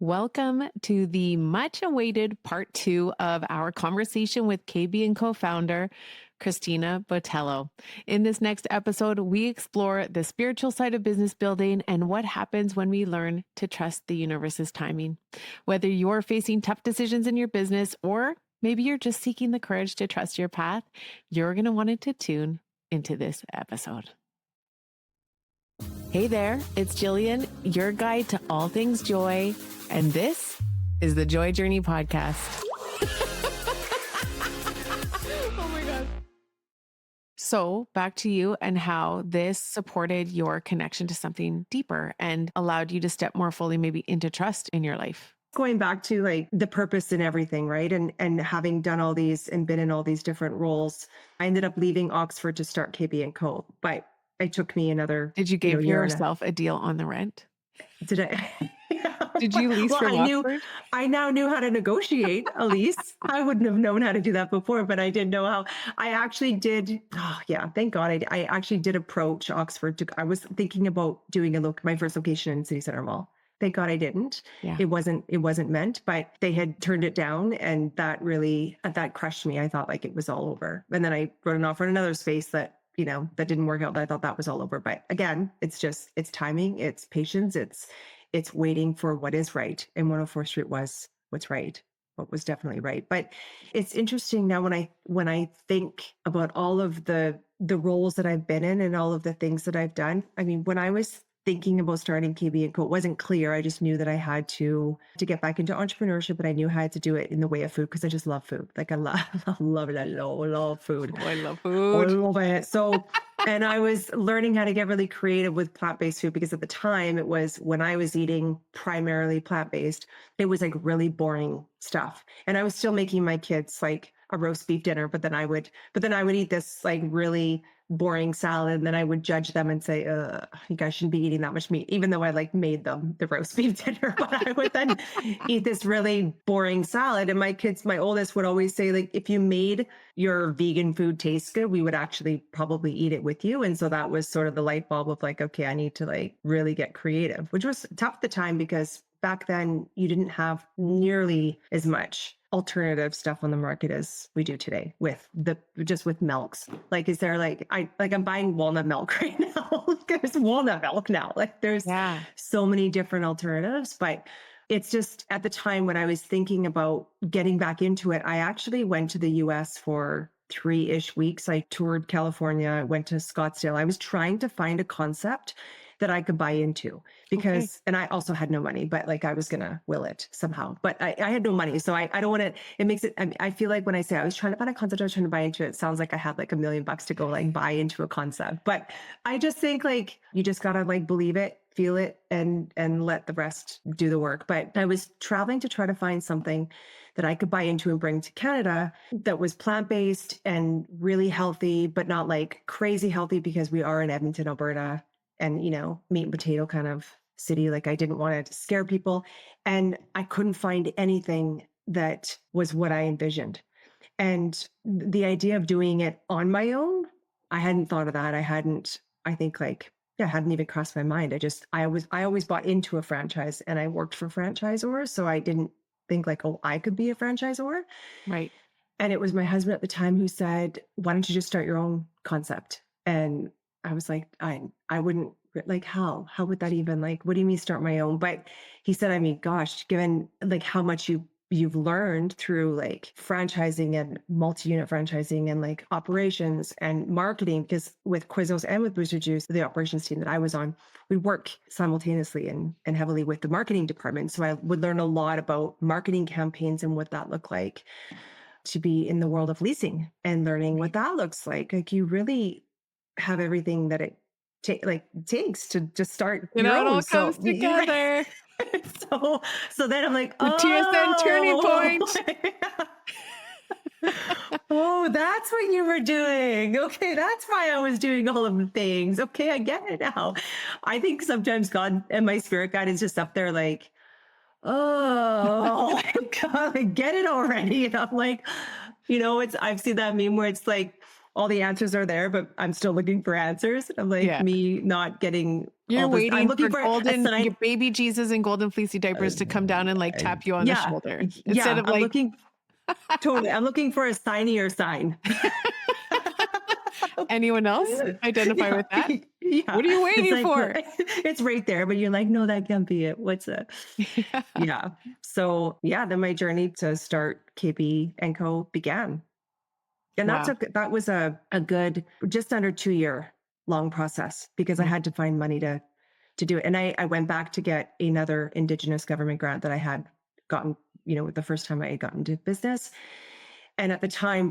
Welcome to the much awaited part 2 of our conversation with KB and co-founder Kristina Botelho. In this next episode, we explore the spiritual side of business building and what happens when we learn to trust the universe's timing. Whether you're facing tough decisions in your business or maybe you're just seeking the courage to trust your path, you're going to want to tune into this episode. Hey there, it's Jillian, your guide to all things joy, and this is the Joy Journey Podcast. Oh my God. So back to you and how this supported your connection to something deeper and allowed you to step more fully maybe into trust in your life. Going back to like the purpose and everything, right? And having done all these and been in all these different roles, I ended up leaving Oxford to start KB and Co. But it took me another. Did you give yourself a deal on the rent? Did I? Did you lease from Oxford? I now knew how to negotiate a lease. I wouldn't have known how to do that before, but I didn't know how. I actually did. Oh yeah, thank God. I actually did approach Oxford. I was thinking about doing my first location in City Center Mall. Thank God I didn't. Yeah. It wasn't meant, but they had turned it down, and that crushed me. I thought like it was all over. And then I wrote an offer in another space that didn't work out. I thought that was all over. But again, it's timing, it's patience, it's waiting for what is right. And 104th Street was what's right, what was definitely right. But it's interesting now when I think about all of the roles that I've been in and all of the things that I've done. I mean, when I was thinking about starting KB and Co, it wasn't clear. I just knew that I had to get back into entrepreneurship, but I knew I had to do it in the way of food because I just love food. Like I love it. I love food. Oh, I love food. I love it. So, and I was learning how to get really creative with plant-based food because at the time it was when I was eating primarily plant-based, it was like really boring stuff. And I was still making my kids like a roast beef dinner, but then I would eat this like really boring salad, and then I would judge them and say, you guys shouldn't be eating that much meat, even though I like made them the roast beef dinner. But I would then eat this really boring salad. And my oldest would always say, like, if you made your vegan food taste good, we would actually probably eat it with you. And so that was sort of the light bulb of like, okay, I need to like really get creative, which was tough at the time because back then you didn't have nearly as much alternative stuff on the market as we do today with milks. Like, is there I'm buying walnut milk right now. There's walnut milk now. Like there's so many different alternatives, but it's just at the time when I was thinking about getting back into it, I actually went to the US for 3-ish weeks. I toured California, went to Scottsdale. I was trying to find a concept that I could buy into because, and I also had no money, but like I was going to will it somehow, but I had no money. So I don't want to, it makes it, I feel like when I say I was trying to find a concept, I was trying to buy into it, sounds like I had like $1 million to go like buy into a concept. But I just think like, you just got to like believe it, feel it, and let the rest do the work. But I was traveling to try to find something that I could buy into and bring to Canada that was plant-based and really healthy, but not like crazy healthy because we are in Edmonton, Alberta. And, meat and potato kind of city. Like I didn't want to scare people. And I couldn't find anything that was what I envisioned. And the idea of doing it on my own, I hadn't thought of that. I hadn't even crossed my mind. I always bought into a franchise and I worked for franchisors. So I didn't think like, oh, I could be a franchisor. Right. And it was my husband at the time who said, why don't you just start your own concept? And I was like, I wouldn't, like, how would that even, like, what do you mean start my own? But he said, I mean, gosh, given like how much you've learned through like franchising and multi-unit franchising and like operations and marketing, because with Quiznos and with Booster Juice, the operations team that I was on, we'd work simultaneously and heavily with the marketing department. So I would learn a lot about marketing campaigns and what that looked like to be in the world of leasing and learning what that looks like. Like you really have everything that it takes to just start your own. It all comes together. So then I'm like, the TSN turning point. Oh, that's what you were doing. Okay, that's why I was doing all of the things. Okay, I get it now. I think sometimes God and my spirit guide is just up there like, oh my God, I get it already. And I'm like, I've seen that meme where it's like, all the answers are there, but I'm still looking for answers. I'm like me not getting You're all this. I'm waiting looking for for a golden, sign. your baby Jesus in golden fleecy diapers to come down and like tap you on the Yeah, shoulder instead yeah. of I'm like, looking totally. I'm looking for a signier sign. anyone else identify Yeah, with that? yeah. What are you It's waiting like for? it's right there, but you're like, no, that can't be it. What's that? Yeah. Yeah. So yeah, then my journey to start KB and Co began. And Wow. that was a good just under 2 year long process because I Mm. had to find money to do it. And I went back to get another Indigenous government grant that I had gotten, the first time I had gotten into business. And at the time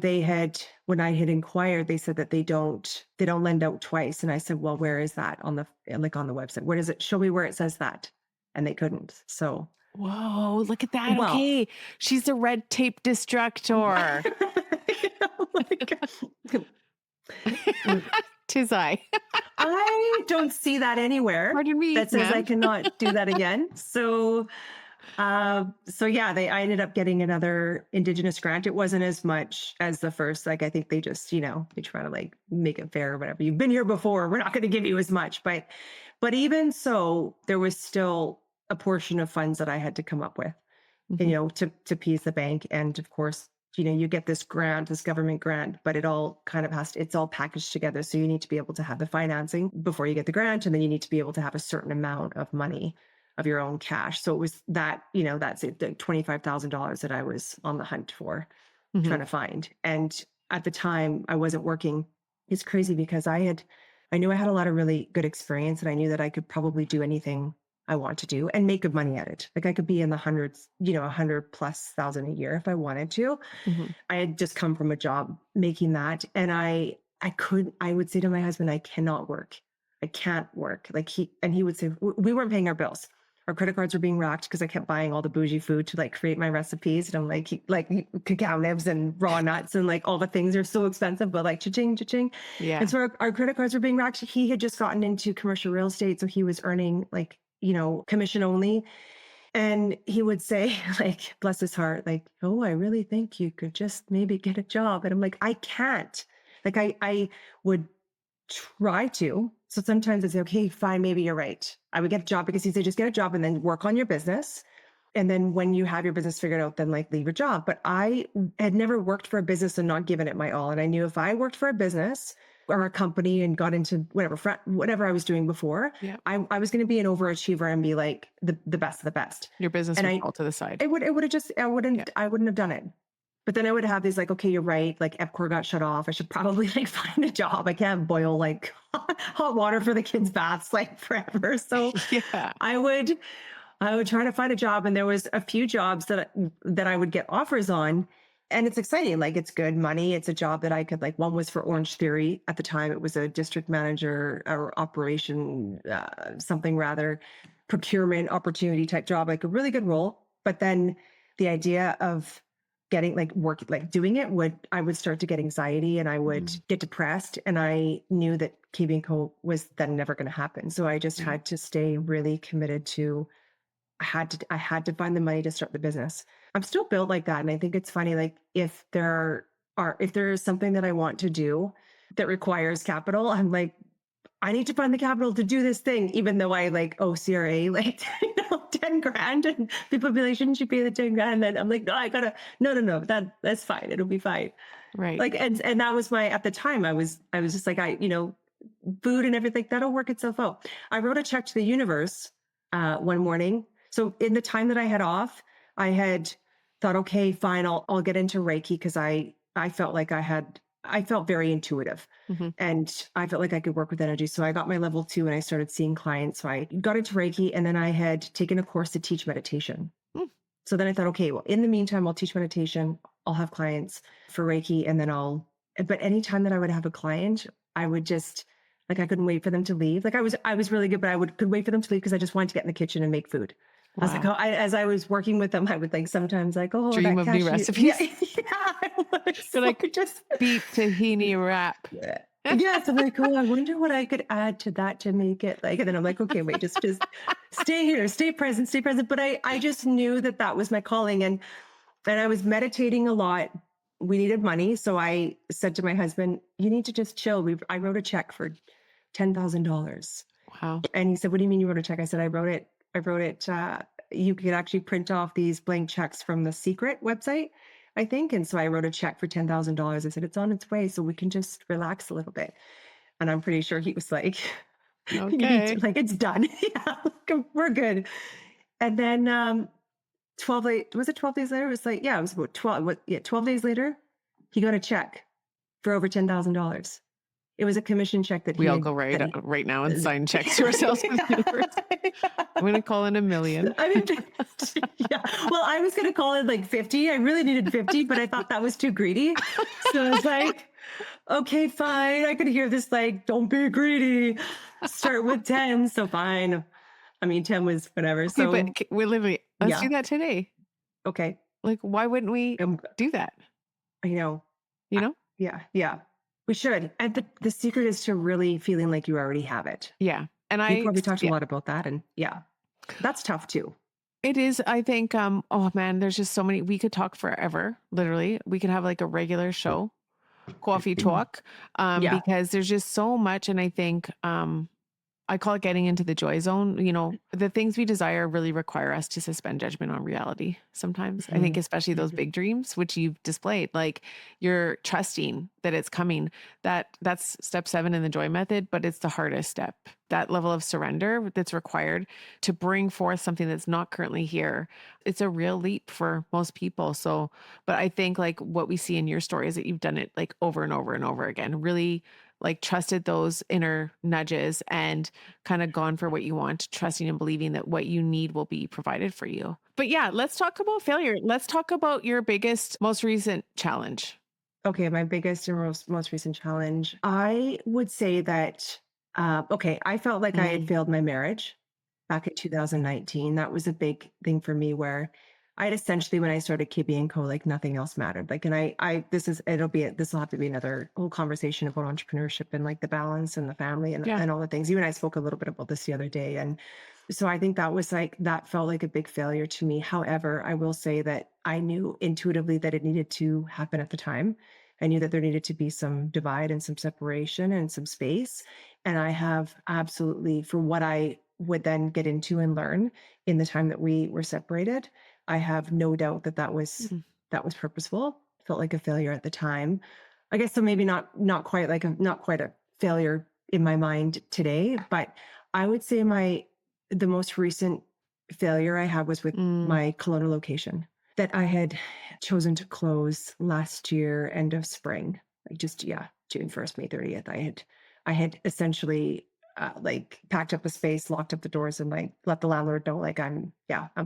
when I had inquired, they said that they don't lend out twice. And I said, well, where is that on on the website? Where does it show me where it says that? And they couldn't. So, Whoa, look at that. well, Okay. She's the red tape destructor. oh my God. Tis I. I don't see that anywhere Pardon me, that says I ma'am. cannot do that again. So yeah, I ended up getting another Indigenous grant. It wasn't as much as the first. Like I think they just, they try to like make it fair or whatever. You've been here before. We're not going to give you as much, but even so, there was still a portion of funds that I had to come up with, Mhm. to appease the bank. And of course, you get this grant, this government grant, but it all kind of it's all packaged together. So you need to be able to have the financing before you get the grant. And then you need to be able to have a certain amount of money of your own cash. So it was that, that's it, the $25,000 that I was on the hunt for, Mhm. trying to find. And at the time I wasn't working. It's crazy because I knew I had a lot of really good experience and I knew that I could probably do anything I want to do and make good money at it. Like I could be in the hundreds, 100,000+ a year if I wanted to. Mhm. I had just come from a job making that. And I would say to my husband, I cannot work. I can't work. He would say, we weren't paying our bills. Our credit cards were being racked because I kept buying all the bougie food to like create my recipes. And I'm like cacao nibs and raw nuts and like all the things are so expensive, but like cha-ching, cha-ching. Yeah. And so our credit cards were being racked. He had just gotten into commercial real estate. So he was earning like, commission only. And he would say, like, bless his heart, like, oh, I really think you could just maybe get a job. And I'm like, I can't. Like, I would try to. So sometimes I'd say, okay, fine, maybe you're right. I would get a job because he said, just get a job and then work on your business. And then when you have your business figured out, then like leave your job. But I had never worked for a business and not given it my all. And I knew if I worked for a business or a company and got into whatever I was doing before, Yeah. I was going to be an overachiever and be like the best of the best. Your business And would fall to the side. it would have just, Yeah. I wouldn't have done it. But then I would have these like, okay, you're right. Like Epcor got shut off. I should probably like find a job. I can't boil like hot water for the kids' baths like forever. So Yeah. I would try to find a job, and there was a few jobs that I would get offers on, and it's exciting. Like it's good money. It's a job that I could like. One was for Orange Theory at the time. It was a district manager or operation something rather procurement opportunity type job, like a really good role. But then the idea of getting like work like doing it I would start to get anxiety and I would Mhm. get depressed, and I knew that KB and Co was then never going to happen. So I just Yeah. had to stay really committed to I had to find the money to start the business. I'm still built like that. And I think it's funny, like if there is something that I want to do that requires capital, I'm like, I need to find the capital to do this thing, even though I like owe CRA like 10 grand. And people be like, shouldn't you pay the 10 grand? And then I'm like, no, no, that's fine. It'll be fine. Right. Like, and that was at the time I was just like, food and everything, that'll work itself out. I wrote a check to the universe one morning. So in the time that I had off, I had thought, okay, fine, I'll get into Reiki because I felt like I felt very intuitive Mhm. and I felt like I could work with energy. So I got my level 2 and I started seeing clients. So I got into Reiki, and then I had taken a course to teach meditation. Mm. So then I thought, okay, well, in the meantime, I'll teach meditation. I'll have clients for Reiki, and then but anytime that I would have a client, I would just like, I couldn't wait for them to leave. Like I was really good, but could wait for them to leave because I just wanted to get in the kitchen and make food. I was like, Wow. as I was working with them, I would like sometimes like, oh, Dream that of new cashew. recipes. Yeah, yeah, I was. You're So like I just, beet tahini wrap. yeah. Yes, I'm like, oh, I wonder what I could add to that to make it like, and then I'm like, okay, wait, just stay here, stay present, stay present. But I just knew that was my calling, and I was meditating a lot. We needed money, so I said to my husband, "You need to just chill." I wrote a check for $10,000, Wow. And he said, what do you mean you wrote a check? I said, I wrote it. You could actually print off these blank checks from the secret website, I think. And so I wrote a check for $10,000. I said, it's on its way. So we can just relax a little bit. And I'm pretty sure he was like, you need to, Okay. like, it's done. Yeah, we're good. And then 12 days later? It was like, yeah, it was about 12 days later, he got a check for over $10,000. It was a commission check that We he all had, go that he, right now and sign checks to ourselves with universe. I'm going to call in 1,000,000. I mean, yeah. Well, I was going to call it like 50. I really needed 50, but I thought that was too greedy. So I was like, okay, fine. I could hear this, like, don't be greedy. Start with 10. So fine. I mean, 10 was whatever. Okay, but So we literally, let's do yeah. that today. Okay. Like, why wouldn't we Um, do that? you know, You know? yeah, yeah. We should. And the secret is to really feeling like you already have it. Yeah. And We probably talked a yeah, lot about that. And yeah, that's tough too. it is. I think, oh man, there's just so many, we could talk forever. Literally. We could have like a regular show, coffee talk, Yeah. because there's just so much. And I think, I call it getting into the joy zone. You know, the things we desire really require us to suspend judgment on reality sometimes. I think, Mhm. especially those Mhm. big dreams, which you've displayed, like you're trusting that it's coming. That's step 7 in the joy method, but it's the hardest step. That level of surrender that's required to bring forth something that's not currently here. It's a real leap for most people. So, but I think like what we see in your story is that you've done it like over and over and over again, really like trusted those inner nudges and kind of gone for what you want, trusting and believing that what you need will be provided for you. But yeah, let's talk about failure. Let's talk about your biggest, most recent challenge. Okay, my biggest and most recent challenge. I would say that, okay, I felt like I had Mm, failed my marriage back in 2019. That was a big thing for me where I had essentially, when I started KB and Co, like nothing else mattered. Like, and this will have to be another whole conversation about entrepreneurship and like the balance and the family yeah. and all the things. You and I spoke a little bit about this the other day. And so I think that felt like a big failure to me. However, I will say that I knew intuitively that it needed to happen at the time. I knew that there needed to be some divide and some separation and some space. And I have absolutely, for what I would then get into and learn in the time that we were separated, I have no doubt that Mm, that was purposeful. Felt like a failure at the time. I guess so, maybe not quite a failure in my mind today, but I would say the most recent failure I had was with mm, my Kelowna location that I had chosen to close last year, end of spring, like just, yeah, June 1st, May 30th. I had essentially like packed up the space, locked up the doors, and like let the landlord know, like, I'm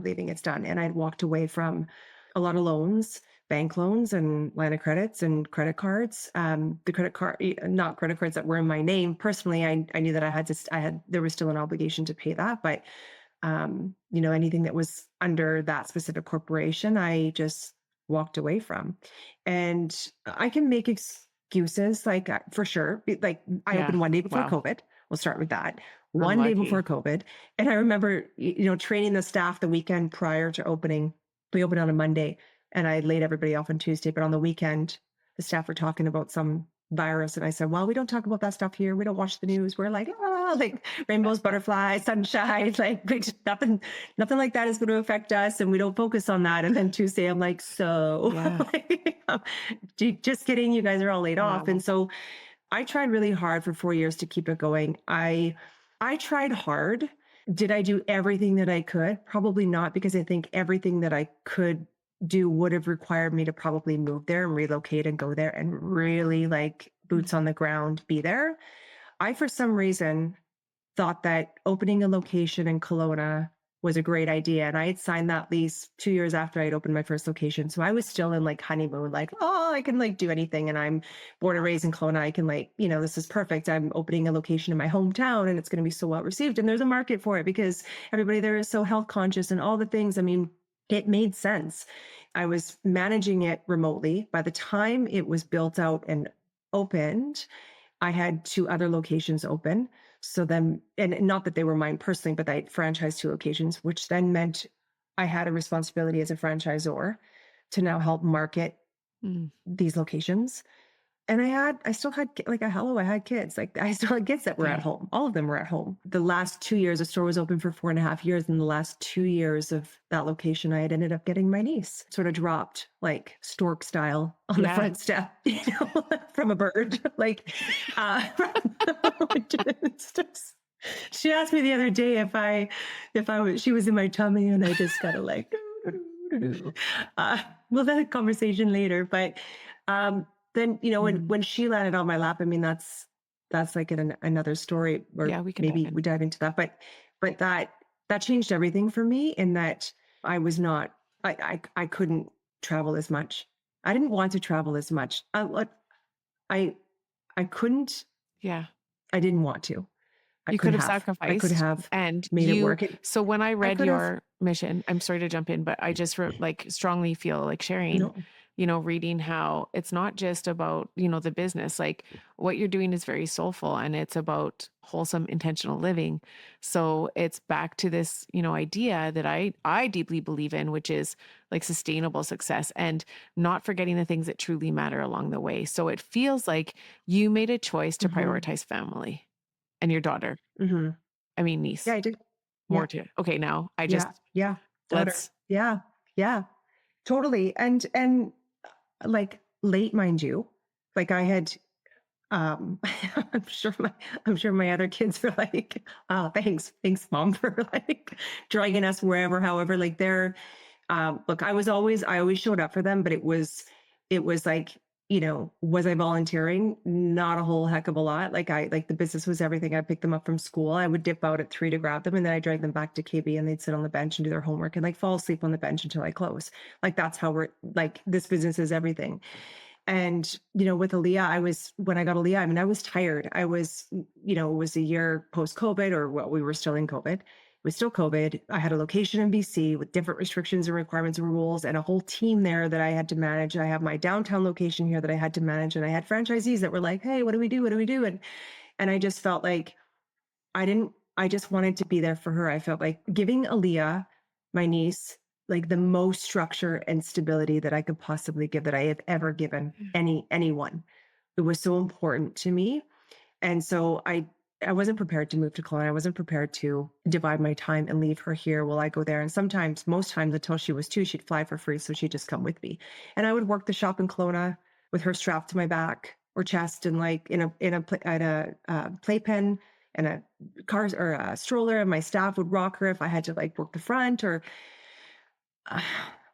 leaving, it's done. And I'd walked away from a lot of loans, bank loans and line of credits and credit cards. Not credit cards that were in my name personally. I knew that there was still an obligation to pay that, but anything that was under that specific corporation, I just walked away from. And I can make excuses, like, for sure. Like, I yeah. opened one day before Wow. COVID. We'll start with that. One day before Unlucky. COVID. And I remember, training the staff the weekend prior to opening. We opened on a Monday and I laid everybody off on Tuesday. But on the weekend, the staff were talking about some virus. And I said, well, we don't talk about that stuff here. We don't watch the news. We're like rainbows, butterflies, sunshine, like nothing like that is going to affect us. And we don't focus on that. And then Tuesday, I'm like, so Yeah. just kidding. You guys are all laid off. And Wow. so I tried really hard for 4 years to keep it going. I tried hard. Did I do everything that I could? Probably not, because I think everything that I could do would have required me to probably move there and relocate and go there and really, like, Mm, boots on the ground, be there. I, for some reason, thought that opening a location in Kelowna was a great idea. And I had signed that lease 2 years after I'd opened my first location. So I was still in like honeymoon, like, oh, I can like do anything. And I'm born and raised in Kelowna. I can, like, this is perfect. I'm opening a location in my hometown and it's going to be so well received. And there's a market for it because everybody there is so health conscious and all the things. I mean, it made sense. I was managing it remotely. By the time it was built out and opened, I had 2 other locations open. So then, and not that they were mine personally, but I franchised 2 locations, which then meant I had a responsibility as a franchisor to now help market mm, these locations. And I still had I had kids. Like I still had kids that were at Yeah. home. All of them were at home. The last 2 years, the store was open for 4.5 years. And the last 2 years of that location, I had ended up getting my niece sort of dropped like stork style on the Yeah. front step, from a bird. It's just- she asked me the other day she was in my tummy and I just kind of like, we'll have a conversation later. But then, Mhm. when she landed on my lap, I mean, that's like another story, or Yeah, we can dive maybe in. we dive into that. But that changed everything for me in that I was not, I couldn't travel as much. I didn't want to travel as much. I, I couldn't, Yeah. I didn't want to. You could have I could sacrificed have and made it work. so when I I read could have, your mission, I'm sorry to jump in, but I just like strongly feel like sharing, no. reading how it's not just about, the business. Like what you're doing is very soulful and it's about wholesome, intentional living. So it's back to this, idea that I deeply believe in, which is like sustainable success and not forgetting the things that truly matter along the way. So it feels like you made a choice to Hmm. prioritize family and your daughter. Hmm. I mean, Yeah, niece, I did. more Yeah. to okay, now I Yeah. just Yeah. Daughter. let's Yeah. Yeah. Totally. And like late, mind you, like I had, I'm sure my other kids are like, oh, thanks mom for like dragging us wherever, however, like they're, look, I always showed up for them, but it was like, was I volunteering? Not a whole heck of a lot. Like the business was everything. I picked them up from school. I would dip out at 3 to grab them and then I drag them back to KB and they'd sit on the bench and do their homework and like fall asleep on the bench until I close. Like that's how we're like, this business is everything. And, with Aaliyah, when I got Aaliyah, I mean, I was tired. It was a year post COVID, or well, we were still in COVID. It was still COVID. I had a location in BC with different restrictions and requirements and rules, and a whole team there that I had to manage. I have my downtown location here that I had to manage, and I had franchisees that were like, "Hey, what do we do? What do we do?" And I just felt like I just wanted to be there for her. I felt like giving Aaliyah, my niece, like the most structure and stability that I could possibly give, that I have ever given yeah. anyone. It was so important to me. And so I wasn't prepared to move to Kelowna. I wasn't prepared to divide my time and leave her here while I go there. And sometimes, most times until she was 2, she'd fly for free. So she'd just come with me. And I would work the shop in Kelowna with her strapped to my back or chest and like at a playpen and a cars or a stroller. And my staff would rock her if I had to like work the front or,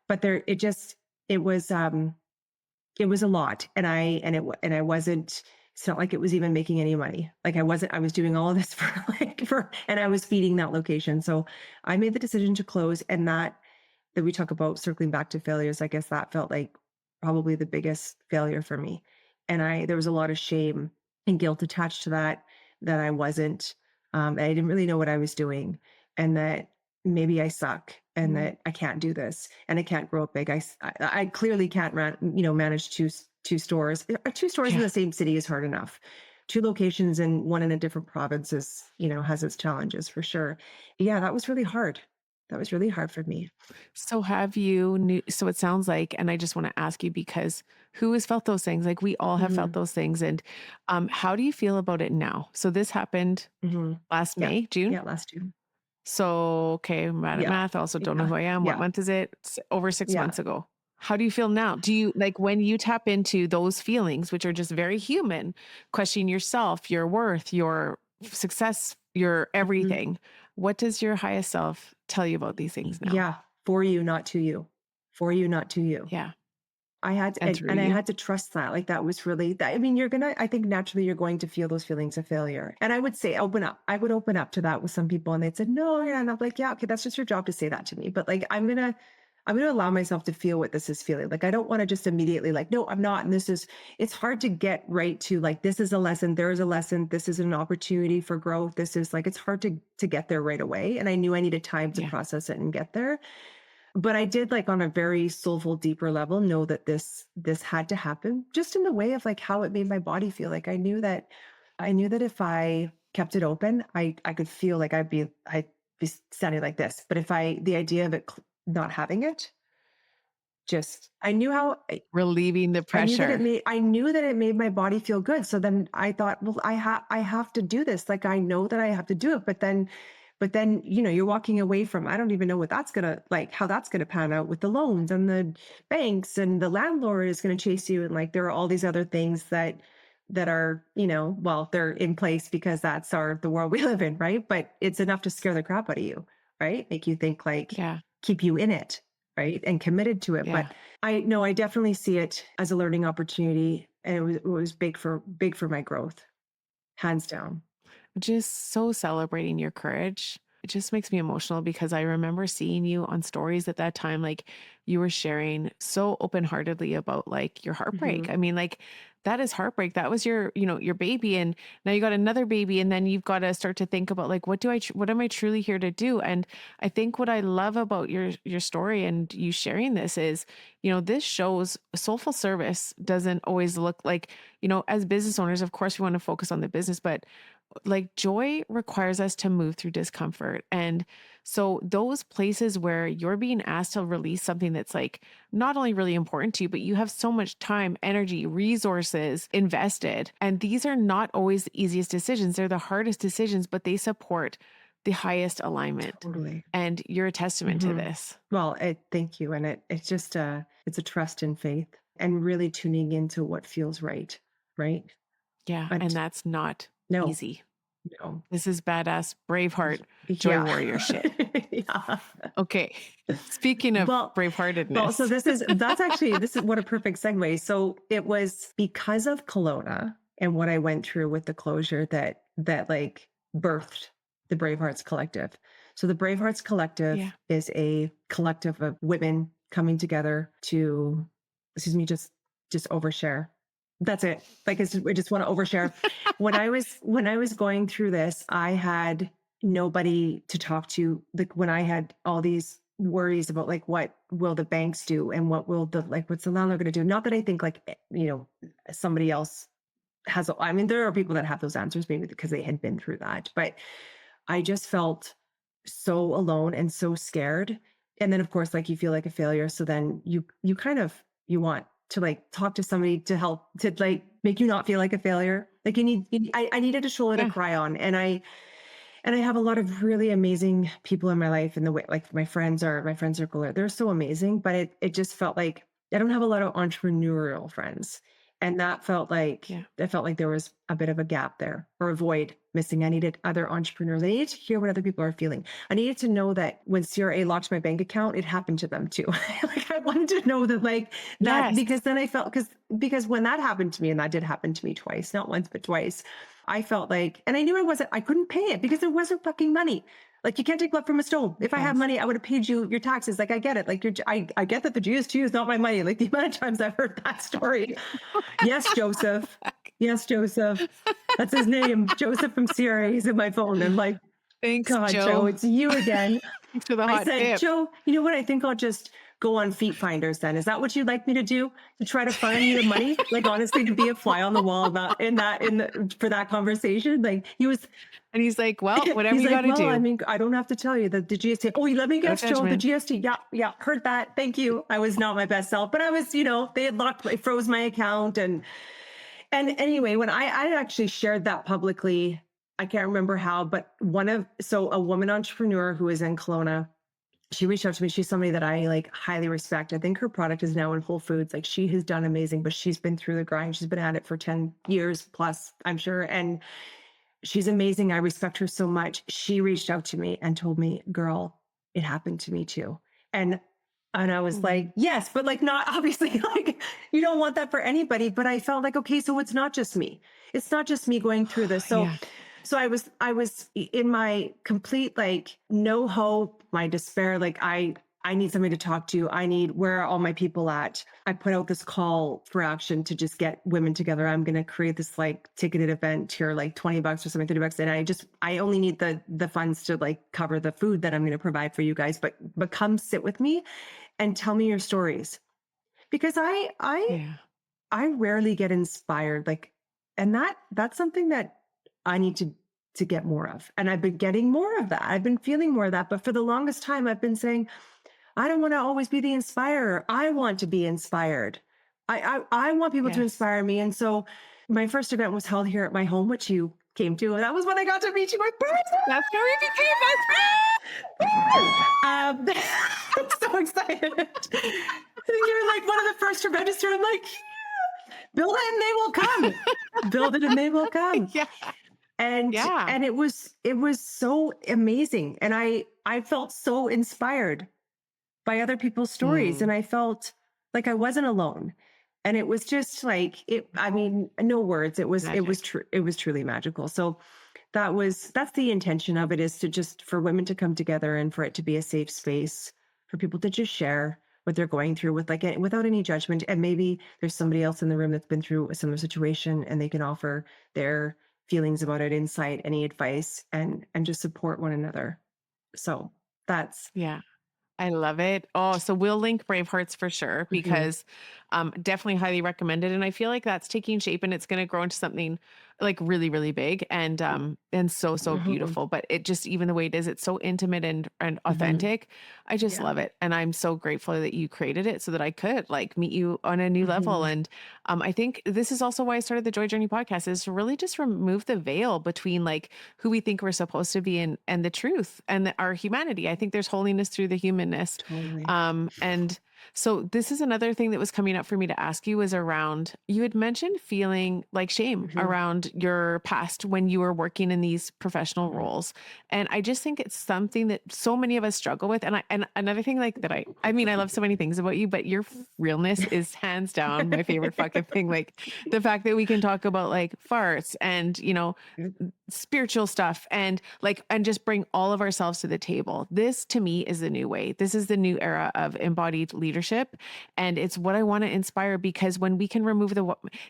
but it was, it was a lot, and I wasn't, it's not like it was even making any money. Like I was doing all of this and I was feeding that location. So I made the decision to close, and that we talk about circling back to failures, I guess that felt like probably the biggest failure for me. And there was a lot of shame and guilt attached to that I wasn't, I didn't really know what I was doing, and that maybe I suck and Mm, that I can't do this and I can't grow up big. I clearly can't manage two stores. 2 stores in yeah. the same city is hard enough. 2 locations and one in a different province has its challenges for sure. Yeah, that was really hard. That was really hard for me. So have you knew so it sounds like, and I just want to ask you because who has felt those things? Like we all have felt Mhm, those things. And how do you feel about it now? So this happened mhm. last Yeah. May, June. Yeah, last 2. So okay, I'm bad at Yeah. math. I also don't know Yeah. who I am. What Yeah. month is it? It's over six Yeah. months ago. How do you feel now? Do you like when you tap into those feelings, which are just very human, questioning yourself, your worth, your success, your Mhm. everything? What does your highest self tell you about these things now? Yeah. For you, not to you. For you, not to you. Yeah. I had to, And through and I you? had to trust that. Like that was really that. I mean, I think naturally you're going to feel those feelings of failure. And I would say, open up. I would open up to that with some people and they'd said, no, yeah. And I'm like, yeah, okay, that's just your job to say that to me. But like, I'm going to allow myself to feel what this is feeling. Like, I don't want to just immediately like, no, I'm not. And it's hard to get right to like, this is a lesson. There is a lesson. This is an opportunity for growth. This is like, it's hard to get there right away. And I knew I needed time to Yeah. process it and get there. But I did, like, on a very soulful, deeper level, know that this had to happen just in the way of like how it made my body feel. Like I knew that if I kept it open, I could feel like I'd be standing like this. But if I the idea of it not having it just, I knew how, Relieving the pressure. I knew that it made my body feel good. So then I thought, well, I have to do this. Like, I know that I have to do it. But then, you're walking away from, I don't even know what that's gonna, like, how that's gonna pan out with the loans and the banks, and the landlord is gonna chase you. And like, there are all these other things that are, well, they're in place because that's the world we live in, right? But it's enough to scare the crap out of you, right? Make you think, like, Yeah. keep you in it, right? And committed to it. Yeah. But I no, I definitely see it as a learning opportunity. And it was big for my growth, hands down. Just so celebrating your courage. It just makes me emotional because I remember seeing you on stories at that time. Like you were sharing so open heartedly about like your heartbreak. Hmm. I mean, like that is heartbreak. That was your baby. And now you got another baby. And then you've got to start to think about like, what am I truly here to do? And I think what I love about your story and you sharing this is, this shows soulful service doesn't always look like, as business owners, of course, we want to focus on the business, but like joy requires us to move through discomfort. And so those places where you're being asked to release something that's like not only really important to you, but you have so much time, energy, resources invested. And these are not always the easiest decisions. They're the hardest decisions, but they support the highest alignment. Totally. And you're a testament to Hmm. this. Well, thank you. And it's just it's a trust and faith, and really tuning into what feels right. Right. Yeah. And And that's not no, easy. no. This is badass, Braveheart, joy Yeah. warrior shit. Yeah. Okay. Speaking of Well, so braveheartedness. this is what a perfect segue. So it was because of Kelowna and what I went through with the closure that like birthed the Bravehearts Collective. So the Bravehearts Collective Yeah. is a collective of women coming together to, excuse me, just overshare. That's it. Like, I just want to overshare. When I was going through this, I had nobody to talk to. Like, when I had all these worries about, like, what will the banks do, and what's the landlord going to do? Not that I think, like, somebody else has. I mean, there are people that have those answers, maybe because they had been through that. But I just felt so alone and so scared. And then, of course, like, you feel like a failure. So then you kind of, you want to, like, talk to somebody to help, to, like, make you not feel like a failure. Like, I needed a shoulder to Yeah. cry on. And I have a lot of really amazing people in my life, in the way, like, my friend circle they're so amazing, but it just felt like I don't have a lot of entrepreneurial friends. And Yeah. that felt like there was a bit of a gap there, or a void missing. I needed other entrepreneurs. I needed to hear what other people are feeling. I needed to know that when CRA locked my bank account, it happened to them too. Like, I wanted to know that, like, that, Yes. because then I felt, because when that happened to me, and that did happen to me twice, not once, but twice, I felt like, and I knew I couldn't pay it because there wasn't fucking money. Like, you can't take blood from a stone. If I had Yes. money, I would have paid you your taxes. Like, I get it. Like, I get that the GST is not my money. Like, the amount of times I've heard that story. Yes, Joseph. Yes, Joseph. That's his name. Joseph from CRA. He's in my phone. I'm like, Thanks, God, Joe, Joe. it's you again. Thanks for the I hot said, tip. Joe, you know what? I think I'll just go on Feet Finders then. Is that what you'd like me to do? To try to find you the money? Like, honestly, to be a fly on the wall for that conversation? Like, And he's like, well, whatever he's you got like, to well, I do. mean, I don't have to tell you that the GST. Oh, let me No guess, Joe, the judgment. GST. Yeah, yeah, heard that. Thank you. I was not my best self, but I was, they had froze my account. And anyway, when I actually shared that publicly, I can't remember how, but a woman entrepreneur who is in Kelowna, she reached out to me. She's somebody that I, like, highly respect. I think her product is now in Whole Foods. Like, she has done amazing, but she's been through the grind. She's been at it for 10 years plus, I'm sure. And she's amazing. I respect her so much. She reached out to me and told me, girl, it happened to me too. And I was like, Mm. yes, but, like, not obviously, like, you don't want that for anybody. But I felt like, okay, so it's not just me. It's not just me going through this. So Yeah. I was in my complete, like, no hope, my despair. Like, I need somebody to talk to. Where are all my people at? I put out this call for action to just get women together. I'm going to create this, like, ticketed event here, like $20 or something, $30. And I only need the funds to, like, cover the food that I'm going to provide for you guys. But come sit with me and tell me your stories, because Yeah. I rarely get inspired, like, and that's something that I need to get more of. And I've been getting more of that. I've been feeling more of that. But for the longest time, I've been saying, I don't want to always be the inspirer. I want to be inspired. I want people to Yes. inspire me. And so my first event was held here at my home, which you came to. And that was when I got to meet you in person. That's how we became best friends. I'm so excited. You're like one of the first to register. I'm like, build it and they will come. Build it and they will come. Yeah. Yeah. And it was so amazing. And I felt so inspired by other people's stories. And Mm, I felt like I wasn't alone. And it was just like it, I mean, no words. magic. It was truly magical. So that's the intention of it, is to just for women to come together and for it to be a safe space for people to just share what they're going through with without any judgment. And maybe there's somebody else in the room that's been through a similar situation and they can offer their feelings about it, insight, any advice, and just support one another. So that's Yeah. I love it. Oh, so we'll link Bravehearts for sure mhm, because definitely highly recommended. And I feel like that's taking shape and it's going to grow into something like really, really big and so mhm, beautiful. But it just even the way it is, it's so intimate and mhm. authentic. I just Yeah. love it. And I'm so grateful that you created it so that I could like meet you on a new level. Mhm. And I think this is also why I started the Joy Journey podcast, is to really just remove the veil between like who we think we're supposed to be and the truth and our humanity. I think there's holiness through the humanness. Totally. And so this is another thing that was coming up for me to ask you, is around, you had mentioned feeling like shame Mhm, around your past when you were working in these professional mhm. roles. And I just think it's something that so many of us struggle with. And another thing like that, I mean, I love so many things about you, but your realness is hands down my favorite fucking thing. Like the fact that we can talk about like farts and, spiritual stuff and like and just bring all of ourselves to the table. This to me is the new way. This is the new era of embodied leadership, and it's what I want to inspire, because when we can remove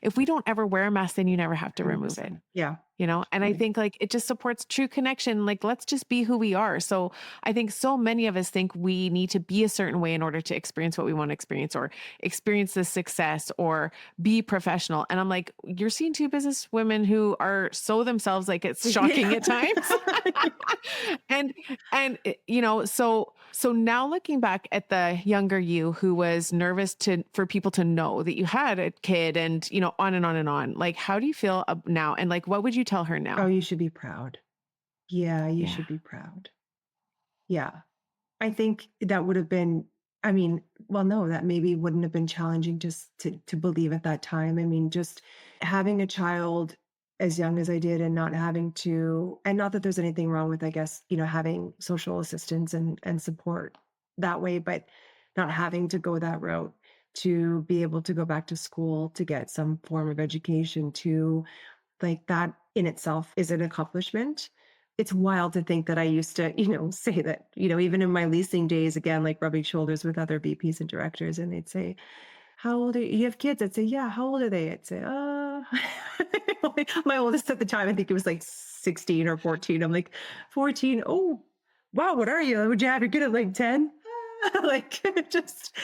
if we don't ever wear a mask, then you never have to remove it. 100%. Yeah. And I Totally. think like it just supports true connection. Like, let's just be who we are. So I think so many of us think we need to be a certain way in order to experience what we want to experience, or experience the success, or be professional. And I'm like, you're seeing two business women who are so themselves, like it's shocking Yeah. at times. and so now looking back at the younger you who was nervous for people to know that you had a kid, and on and on and on, like how do you feel now, and like what would you tell her Oh, now? you should be proud. Yeah, you Yeah. should be proud. Yeah. I think that would have been, I mean, well, no, that maybe wouldn't have been challenging just to believe at that time. I mean, just having a child as young as I did and not having to, and not that there's anything wrong with, I guess, having social assistance and support that way, but not having to go that route, to be able to go back to school to get some form of education, to like that in itself is an accomplishment. It's wild to think that I used to, say that, even in my leasing days, again, like rubbing shoulders with other VPs and directors, and they'd say, how old are you? You have kids? I'd say, yeah. How old are they? I'd say, my oldest at the time, I think it was like 16 or 14. I'm like, 14. Oh, wow. What are you? Would you have your kid at like 10? Like just,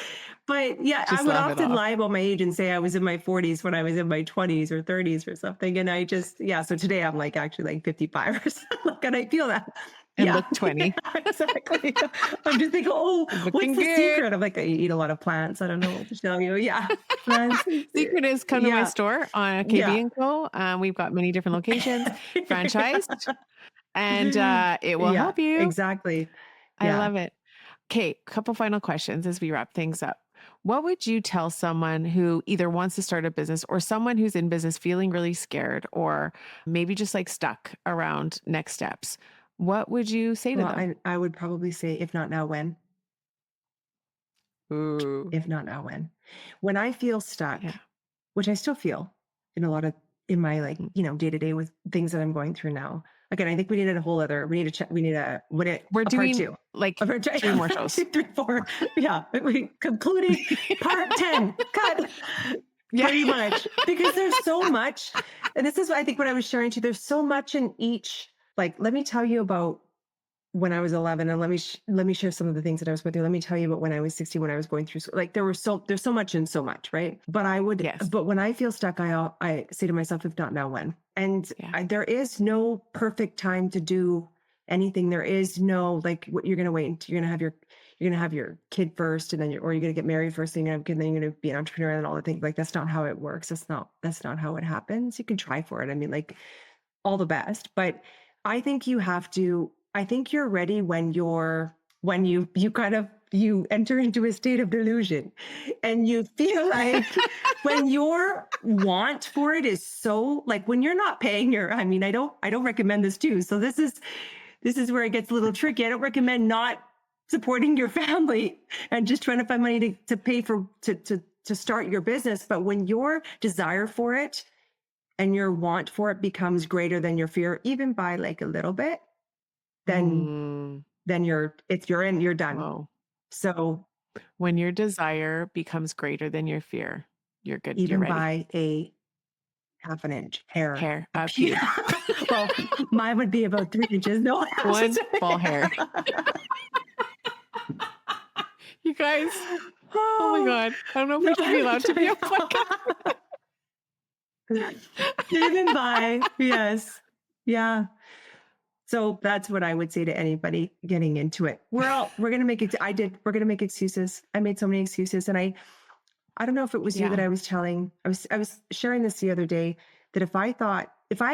but yeah, I Just would laugh it often off. lie about my age and say I was in my 40s when I was in my 20s or 30s or something. And I just, yeah. So today I'm like actually like 55 or something. Like, and I feel that. And Yeah, look yeah, 20. exactly. I'm just thinking, oh, what's Looking the good. secret? I'm like, I eat a lot of plants. I don't know what to tell you. Yeah, plants. Secret is come to my Yeah, store on KB yeah. and Co. We've got many different locations, franchised, and it will Yeah, help you. exactly. I Yeah. love it. Okay, couple final questions as we wrap things up. What would you tell someone who either wants to start a business, or someone who's in business feeling really scared, or maybe just like stuck around next steps? What would you say to Well, them? I would probably say, if not now, when? Ooh, If not now, when? When I feel stuck, yeah. which I still feel in a lot of in my like, Mm. day to day with things that I'm going through now. Again, I think we needed a whole other, we need to check, we need We're a part doing two. like A part two, three more part shows. two, three, four. Yeah. We concluding part 10. Cut. Yeah. Pretty much. Because there's so much. And this is what I think what I was sharing to you. There's so much in each. Like, let me tell you about when I was 11, and let me share some of the things that I was going through. Let me tell you about when I was 16, when I was going through school. Like there's so much and so much, right? Yes. But when I feel stuck, I say to myself, if not now, when? And Yeah. there is no perfect time to do anything. There is no like what you're going to wait until you're going to have you're going to have your kid first and then or you're going to get married first and then you're going to be an entrepreneur and all the things. Like, that's not how it works. That's not how it happens. You can try for it. I mean, like, all the best, but I think I think you're ready when you enter into a state of delusion and you feel like when your want for it is so, like, when you're not paying I mean, I don't recommend this too. So this is where it gets a little tricky. I don't recommend not supporting your family and just trying to find money to pay for, to start your business. But when your desire for it and your want for it becomes greater than your fear, even by like a little bit, then Mm, you're done. whoa. So When your desire becomes greater than your fear, you're good. You're even ready. by a half an inch hair, Hair, a a pew. well, mine would be about 3 inches. No, One ball hair. You guys, oh my oh, God. I don't know if no, we should be allowed to be on podcast. even by, yes. Yeah. So that's what I would say to anybody getting into it. We're going to make it. We're going to make excuses. I made so many excuses. And I don't know if it was you that Yeah. I was telling, I was sharing this the other day, that if I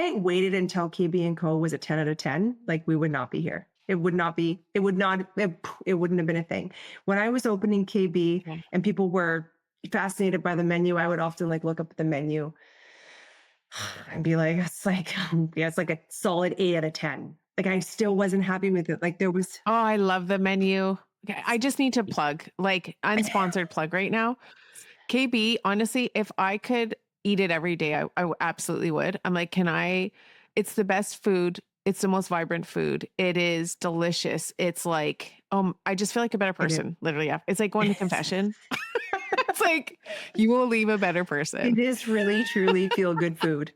had waited until KB and Co was a 10 out of 10, like, we would not be here. It wouldn't have been a thing. When I was opening KB Yeah. and people were fascinated by the menu, I would often like look up at the menu and be like, yeah, it's like a solid 8 out of 10. Like, I still wasn't happy with it. Like, there was, Oh, I love the menu. Okay, I just need to plug, like, unsponsored plug right now. KB, honestly, if I could eat it every day, I absolutely would. I'm like, it's the best food. It's the most vibrant food. It is delicious. It's like, I just feel like a better it is, person, literally. Yeah. It's like going to confession. It's like, you will leave a better it person. is really, truly feel good food.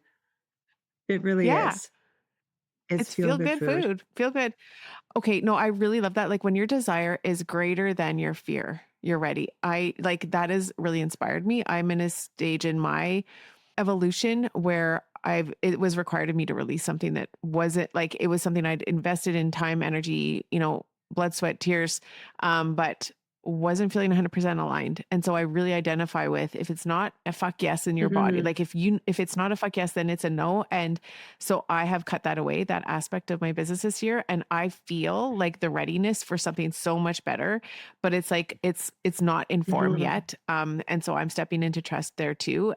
It really Yeah. is. It's It's feel feel good good food. food. Feel good. Okay, no, I really love that. Like, when your desire is greater than your fear, you're ready. I like that has really inspired me. I'm in a stage in my evolution where it was required of me to release something that wasn't like, it was something I'd invested in time, energy, blood, sweat, tears, but wasn't feeling 100% aligned. And so I really identify with, if it's not a fuck yes in your body, Mhm. like, if it's not a fuck yes, then it's a no. And so I have cut that away, that aspect of my business this year. And I feel like the readiness for something so much better, but it's like, it's not in form Mhm. yet. And so I'm stepping into trust there too.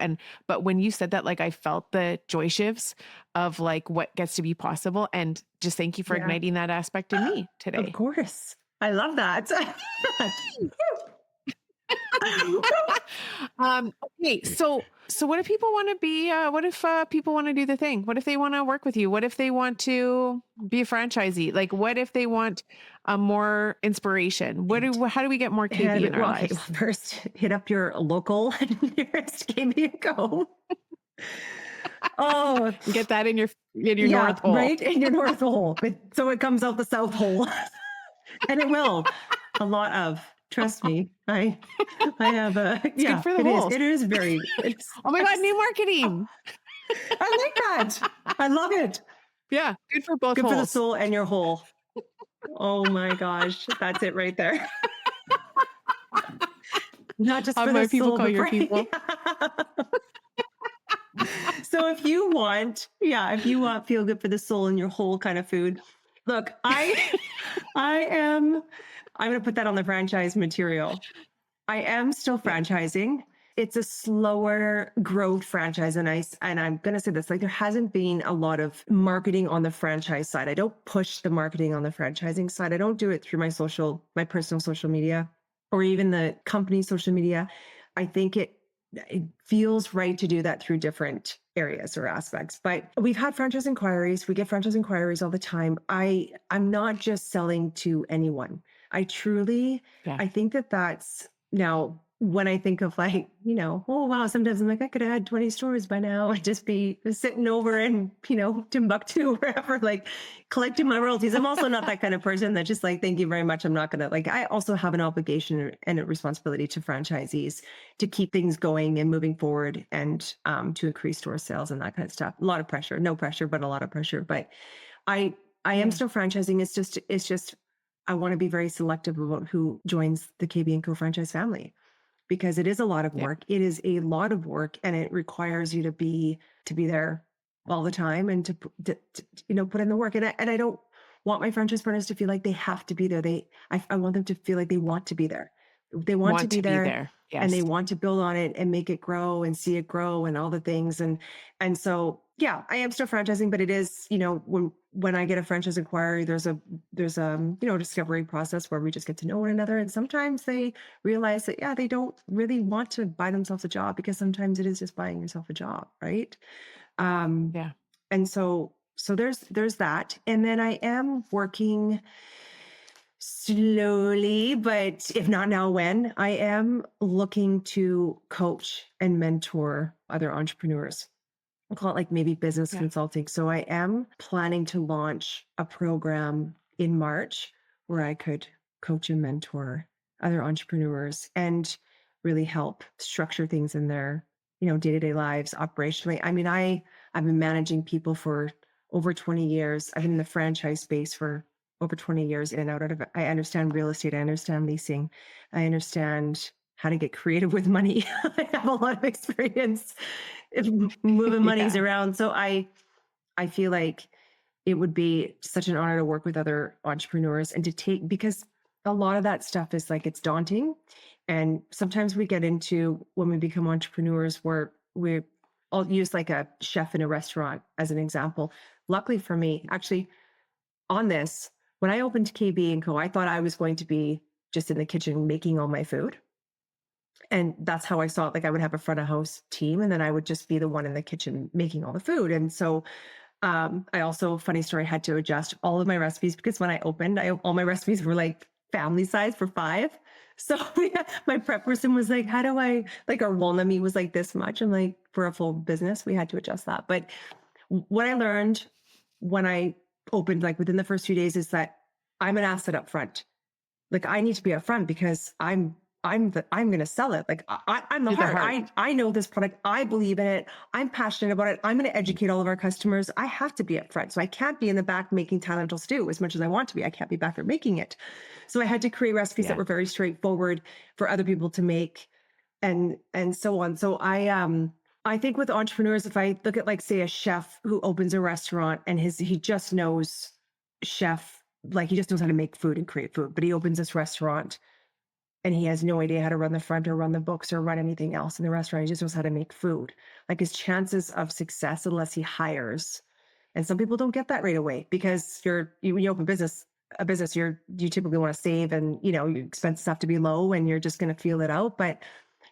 But when you said that, like, I felt the joy shifts of like what gets to be possible. And just thank you for Yeah. igniting that aspect in me Of today. course. I love that. Okay, so what if people want to be? What if people want to do the thing? What if they want to work with you? What if they want to be a franchisee? Like, what if they want more inspiration? How do we get more KB in our Well, okay, well, lives? first hit up your local nearest KB and Co. Oh, Get that in your yeah, North Pole. right in your North Hole. But so it comes out the South Hole. And it will. A lot of. Trust me. I have a, It's good yeah, for the it is. holes. It is very, it's, Oh my God, new marketing. I like that. I love it. Yeah, good for both Good for the holes. soul and your hole. Oh my gosh. That's it right there. Not just Have for the my people soul, call but your for, people. so if you want, yeah, if you want feel good for the soul and your whole kind of food, look, I am, I'm going to put that on the franchise material. I am still Yeah. franchising. It's a slower growth franchise. And I'm going to say this, like, there hasn't been a lot of marketing on the franchise side. I don't push the marketing on the franchising side. I don't do it through my personal social media or even the company social media. I think it feels right to do that through different areas or aspects. But we've had franchise inquiries. We get franchise inquiries all the time. I'm not just selling to anyone. I truly, Yeah. I think that's now when I think of, like, oh wow, sometimes I'm like, I could have had 20 stores by now. I'd just be sitting over in, Timbuktu or wherever, like, collecting my royalties. I'm also not that kind of person that just like, thank you very much. I'm not going to, like, I also have an obligation and a responsibility to franchisees to keep things going and moving forward and to increase store sales and that kind of stuff. A lot of pressure, no pressure, but a lot of pressure. But I am Yeah. still franchising. It's just I want to be very selective about who joins the KB&Co franchise family because it is a lot of Yeah. work. It is a lot of work, and it requires you to be there all the time and to put in the work. And I don't want my franchise partners to feel like they have to be there. I want them to feel like they want to be there. They want to Want be to be there, there. and they Yes. want to build on it and make it grow and see it grow and all the things. And so, yeah, I am still franchising, but it is, when I get a franchise inquiry, there's a discovery process where we just get to know one another. And sometimes they realize that, yeah, they don't really want to buy themselves a job, because sometimes it is just buying yourself a job, right? Um, Yeah. and so there's that. And then I am working slowly, but if not now, when? I am looking to coach and mentor other entrepreneurs. I'll call it like maybe business Yeah. consulting. So I am planning to launch a program in March where I could coach and mentor other entrepreneurs and really help structure things in their, day-to-day lives operationally. I mean, I've been managing people for over 20 years. I've been in the franchise space for over 20 years, in and out of it. I understand real estate. I understand leasing. I understand how to get creative with money. I have a lot of experience moving monies Yeah. around. So I feel like it would be such an honor to work with other entrepreneurs and to take, because a lot of that stuff is like, it's daunting. And sometimes we get into, when we become entrepreneurs, where I'll use like a chef in a restaurant as an example. Luckily for me, actually, on this, when I opened KB&Co, I thought I was going to be just in the kitchen making all my food. And that's how I saw it. Like, I would have a front of house team, and then I would just be the one in the kitchen making all the food. And so I also, funny story, had to adjust all of my recipes, because when I opened, all my recipes were like family size for 5. So yeah, my prep person was like, how do I, like, our walnut meat was like this much. I'm like, for a full business, we had to adjust that. But what I learned when I opened, like within the first few days, is that I'm an asset up front. Like, I need to be upfront, because I'm going to sell it. Like, I'm the You're the heart. heart. I know this product. I believe in it. I'm passionate about it. I'm going to educate all of our customers. I have to be upfront. So I can't be in the back making talent stew as much as I want to be. I can't be back there making it. So I had to create recipes that Yeah. were very straightforward for other people to make, and so on. So I think with entrepreneurs, if I look at, like, say, a chef who opens a restaurant and he just knows chef, like, he just knows how to make food and create food, but he opens this restaurant and he has no idea how to run the front or run the books or run anything else in the restaurant. He just knows how to make food. Like, his chances of success, unless he hires, and some people don't get that right away, because when you open a business, you typically want to save, and your expenses have to be low, and you're just going to feel it out. But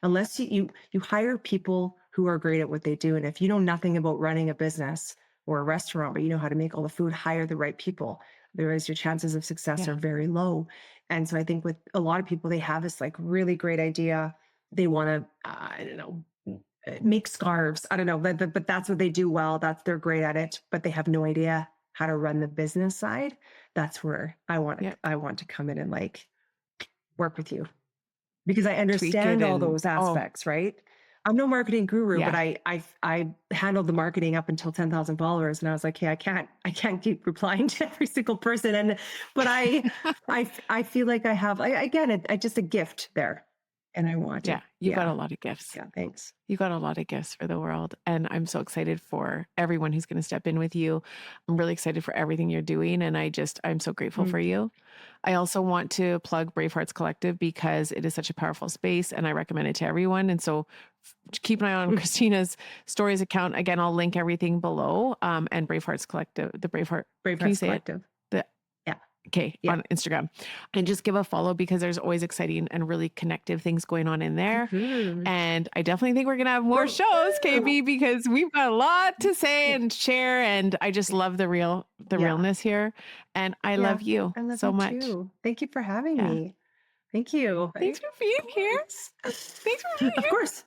unless you hire people who are great at what they do, and if you know nothing about running a business or a restaurant, but you know how to make all the food, hire the right people. Otherwise, your chances of success Yeah. are very low. And so I think with a lot of people, they have this like really great idea. They want to, I don't know, make scarves. I don't know, but that's what they do well. They're great at it, but they have no idea how to run the business side. That's where Yeah. I want to come in and like work with you, because I Tweak it understand all and those aspects, right? I'm no marketing guru, but yeah. I handled the marketing up until 10,000 followers, and I was like, hey, I can't keep replying to every single person, but I feel like I have, again, I just a gift there, and I want Yeah. it. You got Yeah, a lot of gifts. yeah, thanks. You got a lot of gifts for the world. And I'm so excited for everyone who's going to step in with you. I'm really excited for everything you're doing. And I'm so grateful Mm. for you. I also want to plug Bravehearts Collective because it is such a powerful space and I recommend it to everyone. And so keep an eye on Christina's stories account. Again, I'll link everything below. And Bravehearts Collective, the Braveheart, can you Bravehearts say it? Collective. The Yeah, Okay, yeah. on Instagram. And just give a follow because there's always exciting and really connective things going on in there. Mhm. And I definitely think we're going to have more shows, KB, because we've got a lot to say and share. And I just love the Yeah, realness here. And I yeah. love you I love so you much. too. Thank you for having Yeah. me. Thank you. Thanks Right? for being Of here. course. Thanks for being Of here. course.